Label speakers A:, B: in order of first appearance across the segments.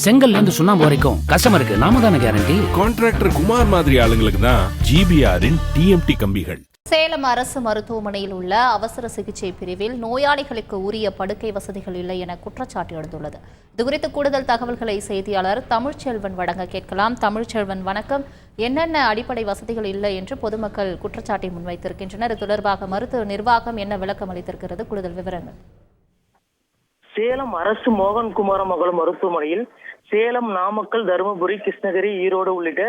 A: செங்கல்ல இருந்து சுண்ணாம்பு வரைக்கும் கஸ்டமருக்கு நாம தானே கேரண்டி.
B: கான்ட்ராக்டர் குமார் மாதிரி ஆளுங்களுக்கு தான் ஜிபிஆரின் டிஎம்டி கம்பிகள்.
C: சேலம் அரசு மருத்துவமனையில் உள்ள அவசர சிகிச்சை பிரிவில் நோயாளிகளுக்கு உரிய படுக்கை வசதிகள் இல்லை என குற்றச்சாட்டு எழுந்துள்ளது. இதுகுறித்து கூடுதல் தகவல்களை செய்தியாளர் தமிழ்ச்செல்வன் வழங்க கேட்கலாம். தமிழ்ச்செல்வன், வணக்கம். என்னென்ன அடிப்படை வசதிகள் இல்லை என்று பொதுமக்கள் குற்றச்சாட்டை முன்வைத்திருக்கின்றனர்? இது தொடர்பாக மருத்துவ நிர்வாகம் என்ன விளக்கம் அளித்திருக்கிறது? கூடுதல் விவரங்கள்.
D: சேலம் அரசு மோகன் குமாரமங்கலம் மருத்துவமனையில் சேலம், நாமக்கல், தருமபுரி, கிருஷ்ணகிரி, ஈரோடு உள்ளிட்ட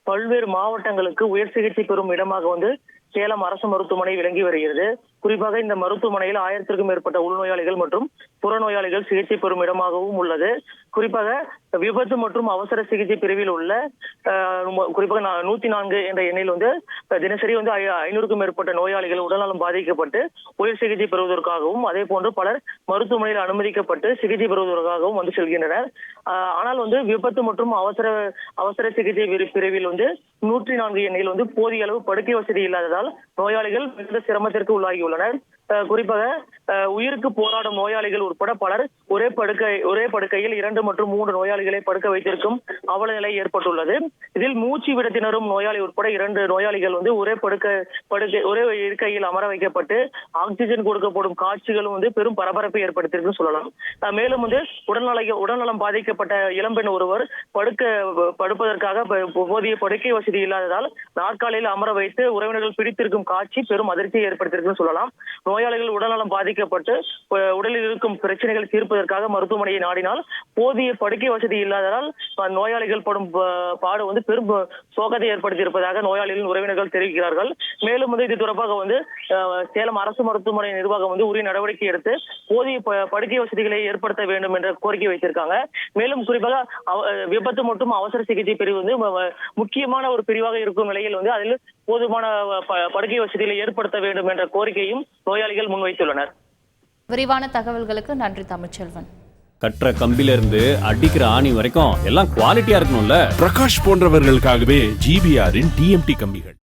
D: பல்வேறு மாவட்டங்களுக்கு உயர் சிகிச்சை பெறும் இடமாக சேலம் அரசு மருத்துவமனை விளங்கி வருகிறது. குறிப்பாக இந்த மருத்துவமனையில் 1000க்கும் மேற்பட்ட உள்நோயாளிகள் மற்றும் புறநோயாளிகள் சிகிச்சை பெறும் இடமாகவும் உள்ளது. குறிப்பாக விபத்து மற்றும் அவசர சிகிச்சை பிரிவில் உள்ள குறிப்பாக 104 என்ற எண்ணில் தினசரி 500க்கும் மேற்பட்ட நோயாளிகள் உடல்நலம் பாதிக்கப்பட்டு உயர் சிகிச்சை பெறுவதற்காகவும், அதே போன்று பலர் மருத்துவமனையில் அனுமதிக்கப்பட்டு சிகிச்சை பெறுவதற்காகவும் செல்கின்றனர். ஆனால் விபத்து மற்றும் அவசர சிகிச்சை பிரிவில் 104 எண்ணில் போதிய அளவு படுக்கை வசதி இல்லாததால் நோயாளிகள் மிகுந்த சிரமத்திற்கு உள்ளாகியுள்ளனர். குறிப்பாக உயிருக்கு போராடும் நோயாளிகள் உட்பட பலர் ஒரே படுக்கையில் 2 மற்றும் 3 நோயாளிகளை படுக்க வைத்திருக்கும் அவல நிலை ஏற்பட்டுள்ளது. இதில் மூச்சு விட திணறும் நோயாளி உட்பட 2 நோயாளிகள் ஒரே இருக்கையில் அமர வைக்கப்பட்டு ஆக்சிஜன் கொடுக்கப்படும் காட்சிகளும் பெரும் பரபரப்பை ஏற்படுத்தியிருக்குன்னு சொல்லலாம். மேலும் உடல்நலம் பாதிக்கப்பட்ட இளம்பெண் ஒருவர் படுப்பதற்காக போதிய படுக்கை வசதி இல்லாததால் நாற்காலியில் அமர வைத்து உறவினர்கள் பிடித்திருக்கும் காட்சி பெரும் அதிர்ச்சியை ஏற்படுத்தியிருக்குன்னு சொல்லலாம். நோயாளிகள் உடல்நலம் பாதிக்கப்பட்டு உடலில் இருக்கும் பிரச்சனைகளை தீர்ப்பதற்காக மருத்துவமனையை நாடினால் போதிய படுக்கை வசதி இல்லாததால் நோயாளிகள் படும் பாடு பெரும் சோகத்தை ஏற்படுத்தியிருப்பதாக நோயாளிகளின் உறவினர்கள் தெரிவிக்கிறார்கள். மேலும் இது தொடர்பாக சேலம் அரசு மருத்துவமனை நிர்வாகம் உரிய நடவடிக்கை எடுத்து போதிய படுக்கை வசதிகளை ஏற்படுத்த வேண்டும் என்ற கோரிக்கை வைத்திருக்காங்க. மேலும் குறிப்பாக விபத்து மற்றும் அவசர சிகிச்சை பிரிவு முக்கியமான ஒரு பிரிவாக இருக்கும் நிலையில் அதில் போதுமான படுக்கை வசதிகளை ஏற்படுத்த வேண்டும் என்ற கோரிக்கையும் நோயாளிகள் முன்வைத்துள்ளனர்.
C: விரிவான தகவல்களுக்கு நன்றி தமிழ்ச்செல்வன்.
E: கற்ற கம்பில இருந்து அடிக்கிற ஆணி வரைக்கும் எல்லாம் குவாலிட்டியா இருக்கணும்ல.
B: பிரகாஷ் போன்றவர்களுக்காகவே ஜிபிஆரின் டிஎம்டி கம்பிகள்.